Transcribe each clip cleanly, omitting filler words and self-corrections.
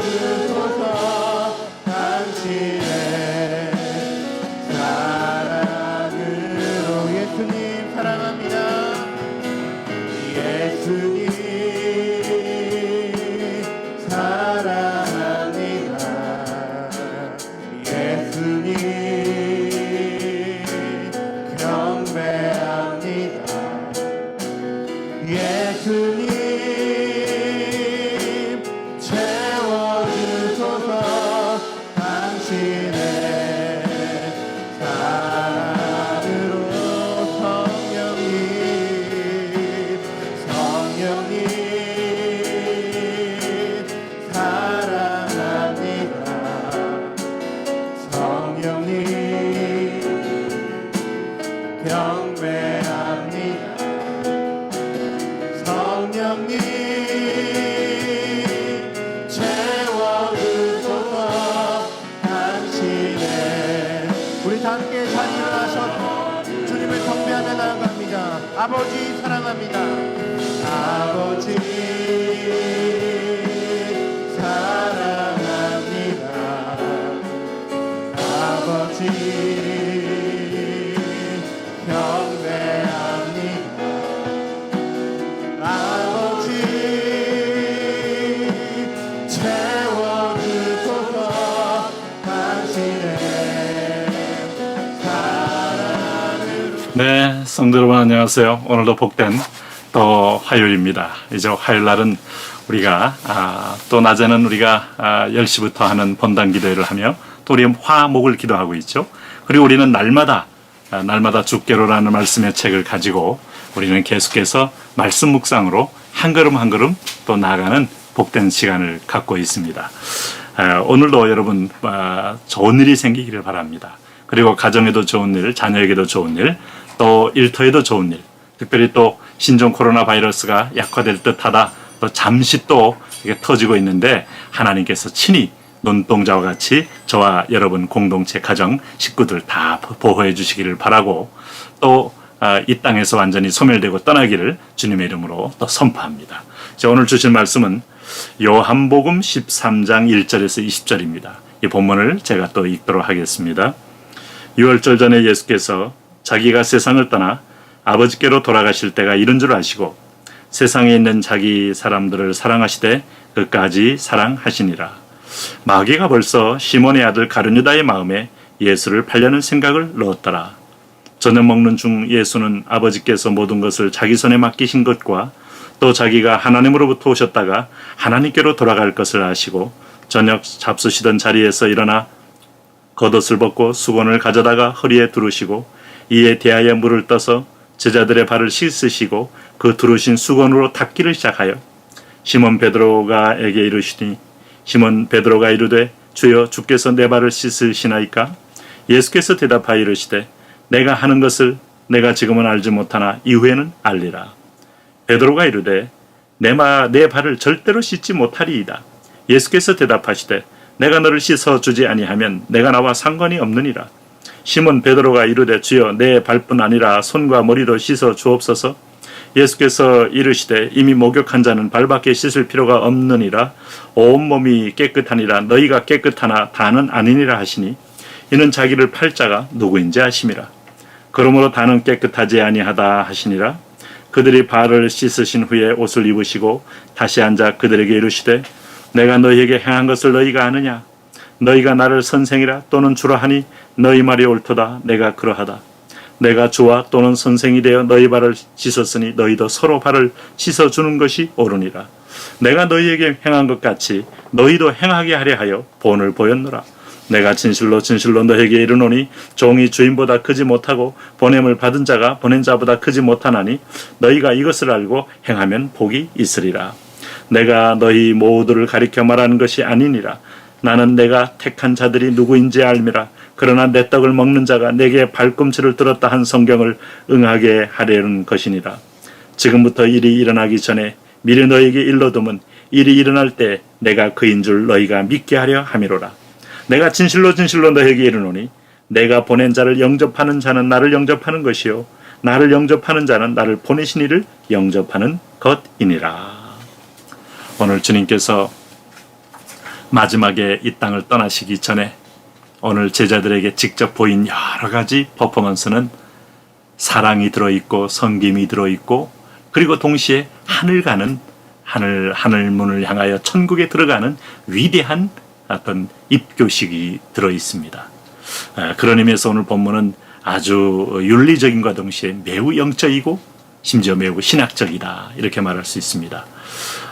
채워주소서. 당신의 사랑으로. 예수님 사랑합니다. 예수님 사랑합니다. 예수님 경배합니다. 예수님 채워주소서. 당신의 사랑으로. 성령님 사랑합니다. 성령님 경배합니다. 성령님 채워주소서. 당신의. 우리 다 함께 자리 일어나셔서 주님을 경배하며 나아갑니다. 아버지 사랑합니다. 아버지 사랑합니다. 아버지 경배합니다. 아버지 채워주소서. 당신의 사랑으로. 네, 성도 여러분 안녕하세요. 오늘도 복된 또 화요일입니다. 이제 화요일날은 우리가 또 낮에는 우리가 10시부터 하는 본당 기도회를 하며 또 우리 화목을 기도하고 있죠. 그리고 우리는 날마다 주께로라는 말씀의 책을 가지고 우리는 계속해서 말씀 묵상으로 한 걸음 한 걸음 또 나아가는 복된 시간을 갖고 있습니다. 오늘도 여러분 좋은 일이 생기기를 바랍니다. 그리고 가정에도 좋은 일, 자녀에게도 좋은 일, 또 일터에도 좋은 일, 특별히 또 신종 코로나 바이러스가 약화될 듯하다, 또 잠시 또 이게 터지고 있는데 하나님께서 친히 눈동자와 같이 저와 여러분 공동체 가정 식구들 다 보호해 주시기를 바라고, 또 이 땅에서 완전히 소멸되고 떠나기를 주님의 이름으로 또 선포합니다. 자, 오늘 주신 말씀은 요한복음 13장 1절에서 20절입니다. 이 본문을 제가 또 읽도록 하겠습니다. 6월절 전에 예수께서 자기가 세상을 떠나 아버지께로 돌아가실 때가 이른 줄 아시고 세상에 있는 자기 사람들을 사랑하시되 끝까지 사랑하시니라. 마귀가 벌써 시몬의 아들 가룟유다의 마음에 예수를 팔려는 생각을 넣었더라. 저녁 먹는 중 예수는 아버지께서 모든 것을 자기 손에 맡기신 것과 또 자기가 하나님으로부터 오셨다가 하나님께로 돌아갈 것을 아시고 저녁 잡수시던 자리에서 일어나 겉옷을 벗고 수건을 가져다가 허리에 두르시고 이에 대하여 물을 떠서 제자들의 발을 씻으시고 그 두르신 수건으로 닦기를 시작하여 시몬 베드로가에게 이르시니 시몬 베드로가 이르되 주여 주께서 내 발을 씻으시나이까? 예수께서 대답하여 이르시되 내가 하는 것을 내가 지금은 알지 못하나 이후에는 알리라. 베드로가 이르되 내 발을 절대로 씻지 못하리이다. 예수께서 대답하시되 내가 너를 씻어 주지 아니하면 내가 나와 상관이 없느니라. 시몬 베드로가 이르되 주여 내 발뿐 아니라 손과 머리도 씻어 주옵소서. 예수께서 이르시되 이미 목욕한 자는 발밖에 씻을 필요가 없느니라. 온몸이 깨끗하니라. 너희가 깨끗하나 다는 아니니라 하시니 이는 자기를 팔 자가 누구인지 아심이라. 그러므로 다는 깨끗하지 아니하다 하시니라. 그들이 발을 씻으신 후에 옷을 입으시고 다시 앉아 그들에게 이르시되 내가 너희에게 행한 것을 너희가 아느냐? 너희가 나를 선생이라 또는 주라 하니 너희 말이 옳도다. 내가 그러하다. 내가 주와 또는 선생이 되어 너희 발을 씻었으니 너희도 서로 발을 씻어주는 것이 옳으니라. 내가 너희에게 행한 것 같이 너희도 행하게 하려 하여 본을 보였노라. 내가 진실로 너희에게 이르노니 종이 주인보다 크지 못하고 보냄을 받은 자가 보낸 자보다 크지 못하나니 너희가 이것을 알고 행하면 복이 있으리라. 내가 너희 모두를 가리켜 말하는 것이 아니니라. 나는 내가 택한 자들이 누구인지 알미라. 그러나 내 떡을 먹는 자가 내게 발꿈치를 들었다 한 성경을 응하게 하려는 것이니라. 지금부터 일이 일어나기 전에 미리 너희에게 일러두면 일이 일어날 때 내가 그인 줄 너희가 믿게 하려 함이로라. 내가 진실로 너희에게 이르노니 내가 보낸 자를 영접하는 자는 나를 영접하는 것이요 나를 영접하는 자는 나를 보내신 이를 영접하는 것이니라. 오늘 주님께서 마지막에 이 땅을 떠나시기 전에 오늘 제자들에게 직접 보인 여러 가지 퍼포먼스는 사랑이 들어있고 섬김이 들어있고 그리고 동시에 하늘문을 향하여 천국에 들어가는 위대한 어떤 입교식이 들어있습니다. 그런 의미에서 오늘 본문은 아주 윤리적인과 동시에 매우 영적이고 심지어 매우 신학적이다 이렇게 말할 수 있습니다.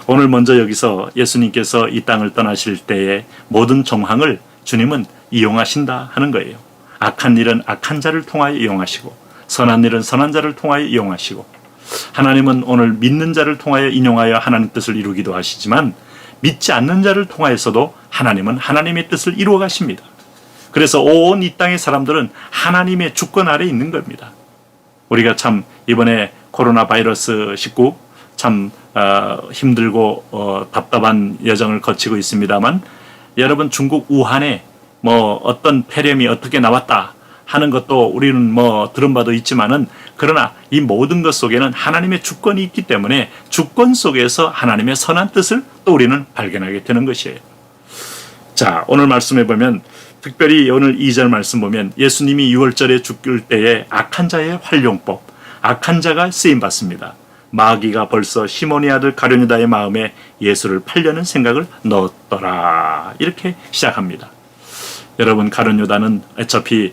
오늘 먼저 여기서 예수님께서 이 땅을 떠나실 때의 모든 정황을 주님은 이용하신다 하는 거예요. 악한 일은 악한 자를 통하여 이용하시고 선한 일은 선한 자를 통하여 이용하시고 하나님은 오늘 믿는 자를 통하여 인용하여 하나님 뜻을 이루기도 하시지만 믿지 않는 자를 통하여서도 하나님은 하나님의 뜻을 이루어 가십니다. 그래서 온 이 땅의 사람들은 하나님의 주권 아래 있는 겁니다. 우리가 참 이번에 코로나 바이러스 19 참 힘들고 답답한 여정을 거치고 있습니다만 여러분 중국 우한에 어떤 폐렴이 어떻게 나왔다 하는 것도 우리는 들은 바도 있지만은 그러나 이 모든 것 속에는 하나님의 주권이 있기 때문에 주권 속에서 하나님의 선한 뜻을 또 우리는 발견하게 되는 것이에요. 자, 오늘 말씀해 보면 특별히 오늘 2절 말씀 보면 예수님이 6월절에 죽을 때에 악한 자의 활용법, 악한 자가 쓰임 받습니다. 마귀가 벌써 시몬의 아들 가룟유다의 마음에 예수를 팔려는 생각을 넣었더라. 이렇게 시작합니다. 여러분, 가룟유다는 어차피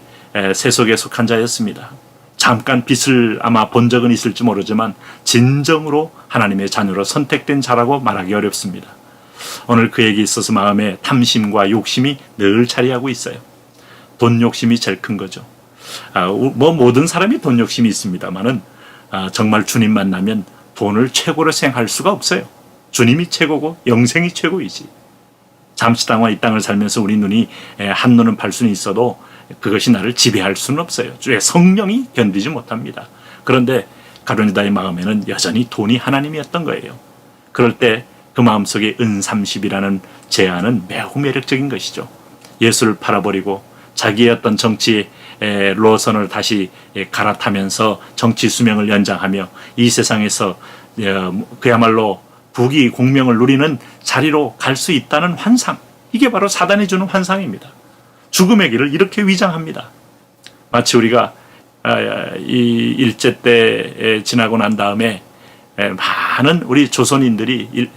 세속에 속한 자였습니다. 잠깐 빛을 아마 본 적은 있을지 모르지만 진정으로 하나님의 자녀로 선택된 자라고 말하기 어렵습니다. 오늘 그에게 있어서 마음에 탐심과 욕심이 늘 자리하고 있어요. 돈 욕심이 제일 큰 거죠. 모든 사람이 돈 욕심이 있습니다만은 정말 주님 만나면 돈을 최고로 생각할 수가 없어요. 주님이 최고고 영생이 최고이지. 잠시당화 이 땅을 살면서 우리 눈이 한눈은 팔 수는 있어도 그것이 나를 지배할 수는 없어요. 주의 성령이 견디지 못합니다. 그런데 가룟유다의 마음에는 여전히 돈이 하나님이었던 거예요. 그럴 때 그 마음속에 은30이라는 제안은 매우 매력적인 것이죠. 예수를 팔아버리고 자기의 어떤 정치 로선을 다시 갈아타면서 정치 수명을 연장하며 이 세상에서 그야말로 부귀 공명을 누리는 자리로 갈 수 있다는 환상, 이게 바로 사단이 주는 환상입니다. 죽음의 길을 이렇게 위장합니다. 마치 우리가 이 일제 때 지나고 난 다음에 많은 우리 조선인들이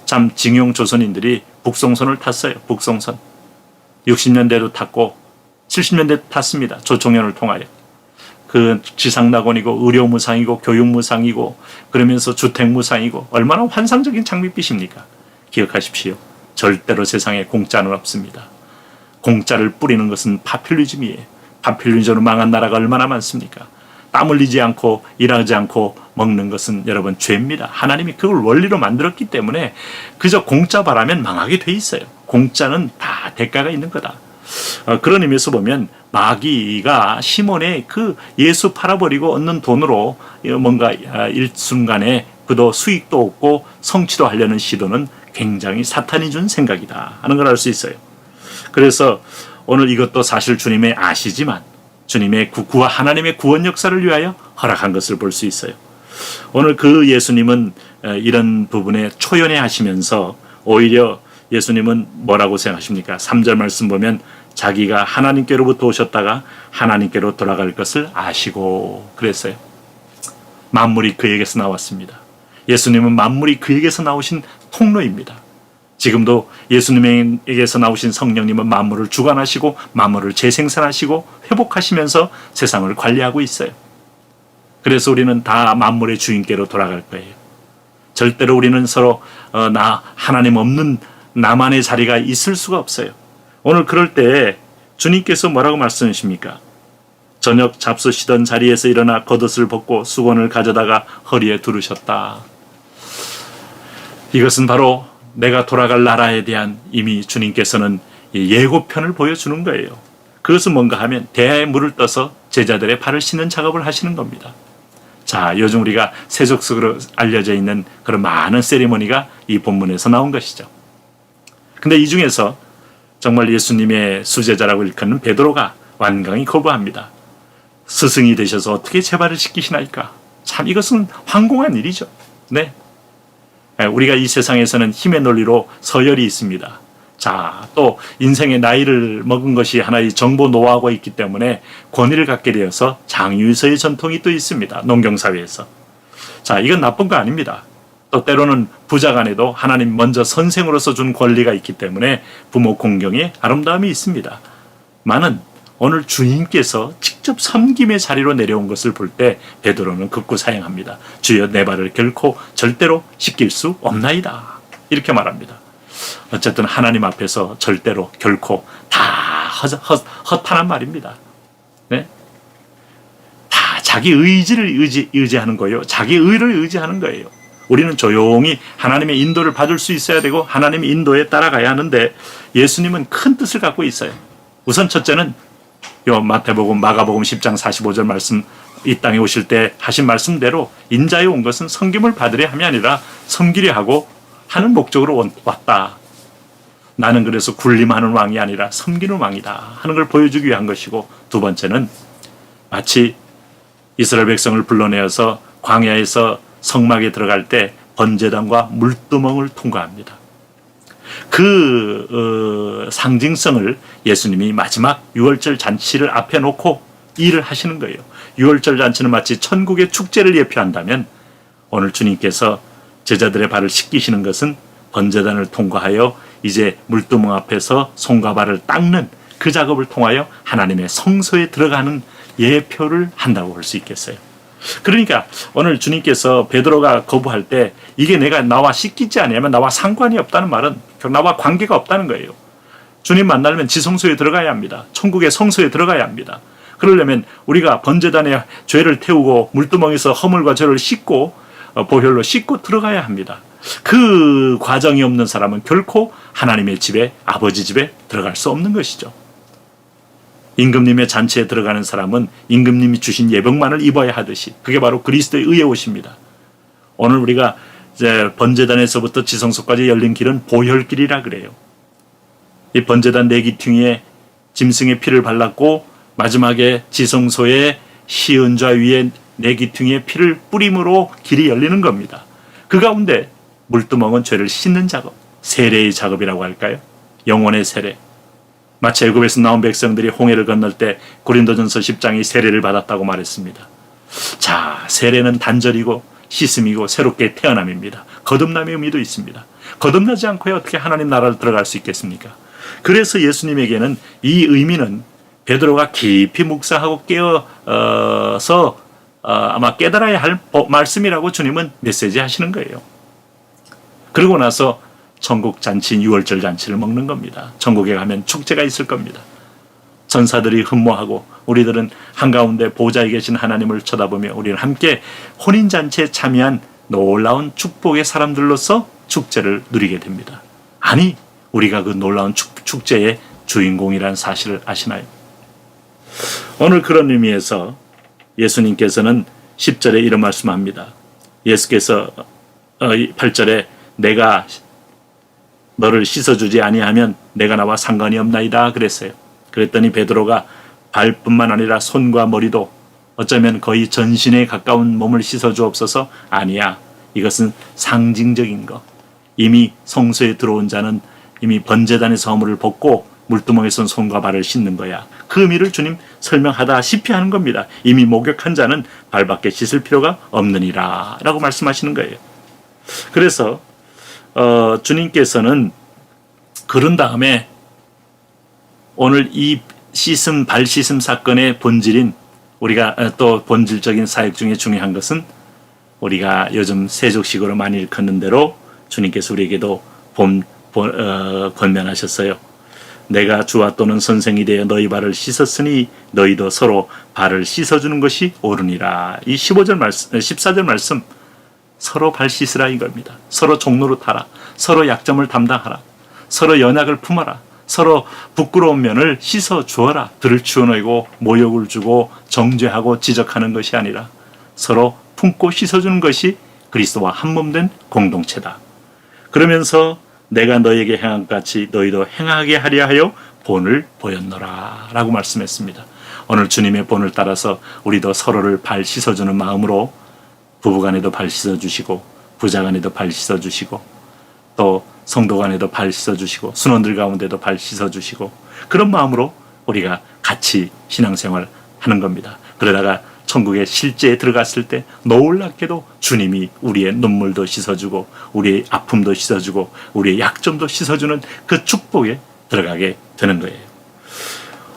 참 징용 조선인들이 북송선을 탔어요. 북송선 60년대도 탔고 70년대 탔습니다. 조총련을 통하여. 그 지상낙원이고 의료무상이고 교육무상이고 그러면서 주택무상이고 얼마나 환상적인 장밋빛입니까? 기억하십시오. 절대로 세상에 공짜는 없습니다. 공짜를 뿌리는 것은 파퓰리즘이에요. 파퓰리즘으로 망한 나라가 얼마나 많습니까? 땀 흘리지 않고 일하지 않고 먹는 것은 여러분 죄입니다. 하나님이 그걸 원리로 만들었기 때문에 그저 공짜 바라면 망하게 돼 있어요. 공짜는 다 대가가 있는 거다. 그런 의미에서 보면 마귀가 시몬의 그 예수 팔아버리고 얻는 돈으로 뭔가 일순간에 그도 수익도 얻고 성취도 하려는 시도는 굉장히 사탄이 준 생각이다 하는 걸 알 수 있어요. 그래서 오늘 이것도 사실 주님의 아시지만 주님의 하나님의 구원 역사를 위하여 허락한 것을 볼 수 있어요. 오늘 그 예수님은 이런 부분에 초연해 하시면서 오히려 예수님은 뭐라고 생각하십니까? 3절 말씀 보면 자기가 하나님께로부터 오셨다가 하나님께로 돌아갈 것을 아시고 그랬어요. 만물이 그에게서 나왔습니다. 예수님은 만물이 그에게서 나오신 통로입니다. 지금도 예수님에게서 나오신 성령님은 만물을 주관하시고 만물을 재생산하시고 회복하시면서 세상을 관리하고 있어요. 그래서 우리는 다 만물의 주인께로 돌아갈 거예요. 절대로 우리는 서로 하나님 없는 나만의 자리가 있을 수가 없어요. 오늘 그럴 때 주님께서 뭐라고 말씀하십니까? 저녁 잡수시던 자리에서 일어나 겉옷을 벗고 수건을 가져다가 허리에 두르셨다. 이것은 바로 내가 돌아갈 나라에 대한 이미 주님께서는 예고편을 보여주는 거예요. 그것은 뭔가 하면 대야에 물을 떠서 제자들의 발을 씻는 작업을 하시는 겁니다. 자, 요즘 우리가 세속적으로 알려져 있는 그런 많은 세리머니가 이 본문에서 나온 것이죠. 근데 이 중에서 정말 예수님의 수제자라고 일컫는 베드로가 완강히 거부합니다. 스승이 되셔서 어떻게 제 발을 씻기시나이까? 참 이것은 황공한 일이죠. 네. 우리가 이 세상에서는 힘의 논리로 서열이 있습니다. 자, 또 인생의 나이를 먹은 것이 하나의 정보 노하우가 있기 때문에 권위를 갖게 되어서 장유서의 전통이 또 있습니다. 농경사회에서. 자, 이건 나쁜 거 아닙니다. 또 때로는 부자 간에도 하나님 먼저 선생으로서 준 권리가 있기 때문에 부모 공경에 아름다움이 있습니다. 많은 오늘 주님께서 직접 섬김의 자리로 내려온 것을 볼 때 베드로는 극구 사양합니다. 주여 내 발을 결코 절대로 씻길 수 없나이다. 이렇게 말합니다. 어쨌든 하나님 앞에서 절대로 결코 다 허탄한 말입니다. 네? 다 자기 의지를 의지하는 거예요. 자기 의를 의지하는 거예요. 우리는 조용히 하나님의 인도를 받을 수 있어야 되고 하나님의 인도에 따라가야 하는데 예수님은 큰 뜻을 갖고 있어요. 우선 첫째는 요 마태복음, 마가복음 10장 45절 말씀, 이 땅에 오실 때 하신 말씀대로 인자에 온 것은 섬김을 받으려 함이 아니라 섬기려 하고 하는 목적으로 왔다. 나는 그래서 군림하는 왕이 아니라 섬기는 왕이다 하는 걸 보여주기 위한 것이고, 두 번째는 마치 이스라엘 백성을 불러내어서 광야에서 성막에 들어갈 때 번제단과 물두멍을 통과합니다. 그 상징성을 예수님이 마지막 유월절 잔치를 앞에 놓고 일을 하시는 거예요. 유월절 잔치는 마치 천국의 축제를 예표한다면 오늘 주님께서 제자들의 발을 씻기시는 것은 번제단을 통과하여 이제 물두멍 앞에서 손과 발을 닦는 그 작업을 통하여 하나님의 성소에 들어가는 예표를 한다고 볼 수 있겠어요. 그러니까 오늘 주님께서 베드로가 거부할 때 이게 내가 나와 씻기지 않으면 나와 상관이 없다는 말은 나와 관계가 없다는 거예요. 주님 만나려면 지성소에 들어가야 합니다. 천국의 성소에 들어가야 합니다. 그러려면 우리가 번제단에 죄를 태우고 물두멍에서 허물과 죄를 씻고 보혈로 씻고 들어가야 합니다. 그 과정이 없는 사람은 결코 하나님의 집에, 아버지 집에 들어갈 수 없는 것이죠. 임금님의 잔치에 들어가는 사람은 임금님이 주신 예복만을 입어야 하듯이 그게 바로 그리스도의 의에 오십니다. 오늘 우리가 이제 번제단에서부터 지성소까지 열린 길은 보혈길이라 그래요. 이 번제단 네 기퉁이에 짐승의 피를 발랐고 마지막에 지성소의 시은좌 위에 네 기퉁이의 피를 뿌림으로 길이 열리는 겁니다. 그 가운데 물두멍은 죄를 씻는 작업, 세례의 작업이라고 할까요? 영혼의 세례. 마치 애굽에서 나온 백성들이 홍해를 건널 때 고린도전서 10장이 세례를 받았다고 말했습니다. 자, 세례는 단절이고 씻음이고 새롭게 태어남입니다. 거듭남의 의미도 있습니다. 거듭나지 않고 어떻게 하나님 나라를 들어갈 수 있겠습니까? 그래서 예수님에게는 이 의미는 베드로가 깊이 묵상하고 깨어서 아마 깨달아야 할 말씀이라고 주님은 메시지 하시는 거예요. 그러고 나서 천국 잔치인 유월절 잔치를 먹는 겁니다. 천국에 가면 축제가 있을 겁니다. 전사들이 흠모하고 우리들은 한가운데 보좌에 계신 하나님을 쳐다보며 우리는 함께 혼인잔치에 참여한 놀라운 축복의 사람들로서 축제를 누리게 됩니다. 아니, 우리가 그 놀라운 축제의 주인공이라는 사실을 아시나요? 오늘 그런 의미에서 예수님께서는 10절에 이런 말씀합니다. 예수께서 8절에 내가 너를 씻어주지 아니하면 내가 나와 상관이 없나이다 그랬어요. 그랬더니 베드로가 발뿐만 아니라 손과 머리도 어쩌면 거의 전신에 가까운 몸을 씻어주옵소서. 아니야, 이것은 상징적인 것. 이미 성소에 들어온 자는 이미 번제단에서 허물을 벗고 물두멍에서 손과 발을 씻는 거야. 그 의미를 주님 설명하다시피 하는 겁니다. 이미 목욕한 자는 발밖에 씻을 필요가 없느니라 라고 말씀하시는 거예요. 그래서 주님께서는 그런 다음에 오늘 이 발 씻음 사건의 본질인 우리가 또 본질적인 사역 중에 중요한 것은 우리가 요즘 세족식으로 많이 일컫는 대로 주님께서 우리에게도 권면하셨어요. 내가 주와 또는 선생이 되어 너희 발을 씻었으니 너희도 서로 발을 씻어주는 것이 옳으니라. 이 15절 말씀, 14절 말씀 서로 발 씻으라 이겁니다. 서로 종로로 타라. 서로 약점을 담당하라. 서로 연약을 품어라. 서로 부끄러운 면을 씻어 주어라. 들을 치워내고 모욕을 주고 정죄하고 지적하는 것이 아니라 서로 품고 씻어주는 것이 그리스도와 한몸된 공동체다. 그러면서 내가 너에게 행한 같이 너희도 행하게 하려 하여 본을 보였노라 라고 말씀했습니다. 오늘 주님의 본을 따라서 우리도 서로를 발 씻어주는 마음으로 부부간에도 발 씻어주시고 부자 간에도 발 씻어주시고 또 성도 간에도 발 씻어주시고 순원들 가운데도 발 씻어주시고 그런 마음으로 우리가 같이 신앙생활 하는 겁니다. 그러다가 천국에 실제에 들어갔을 때 놀랍게도 주님이 우리의 눈물도 씻어주고 우리의 아픔도 씻어주고 우리의 약점도 씻어주는 그 축복에 들어가게 되는 거예요.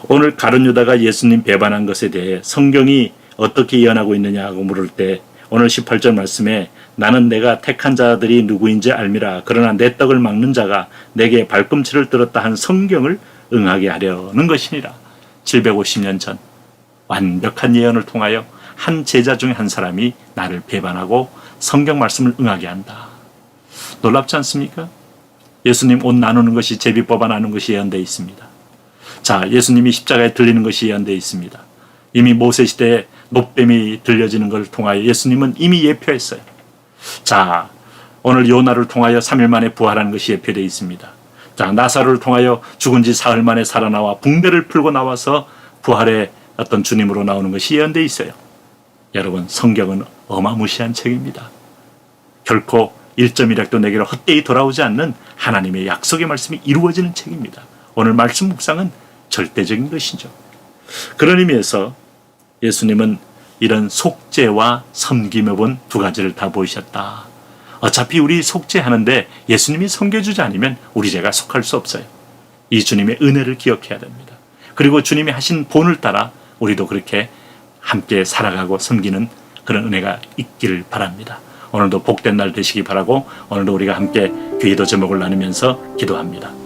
오늘 가룟 유다가 예수님 배반한 것에 대해 성경이 어떻게 예언하고 있느냐고 물을 때 오늘 18절 말씀에 나는 내가 택한 자들이 누구인지 알미라. 그러나 내 떡을 막는 자가 내게 발꿈치를 들었다 한 성경을 응하게 하려는 것이니라. 750년 전 완벽한 예언을 통하여 한 제자 중에 한 사람이 나를 배반하고 성경 말씀을 응하게 한다. 놀랍지 않습니까? 예수님 옷 나누는 것이 제비 뽑아 나누는 것이 예언되어 있습니다. 자, 예수님이 십자가에 들리는 것이 예언되어 있습니다. 이미 모세 시대에 높뱀이 들려지는 것을 통하여 예수님은 이미 예표했어요. 자, 오늘 요나를 통하여 3일 만에 부활하는 것이 예표되어 있습니다. 자, 나사로를 통하여 죽은 지 사흘 만에 살아나와 붕대를 풀고 나와서 부활의 어떤 주님으로 나오는 것이 예언되어 있어요. 여러분, 성경은 어마무시한 책입니다. 결코 1.1핵도 내게로 헛되이 돌아오지 않는 하나님의 약속의 말씀이 이루어지는 책입니다. 오늘 말씀 묵상은 절대적인 것이죠. 그런 의미에서 예수님은 이런 속죄와 섬김의 본 두 가지를 다 보이셨다. 어차피 우리 속죄하는데 예수님이 섬겨주지 않으면 우리 죄가 속할 수 없어요. 이 주님의 은혜를 기억해야 됩니다. 그리고 주님이 하신 본을 따라 우리도 그렇게 함께 살아가고 섬기는 그런 은혜가 있기를 바랍니다. 오늘도 복된 날 되시기 바라고 오늘도 우리가 함께 기도 제목을 나누면서 기도합니다.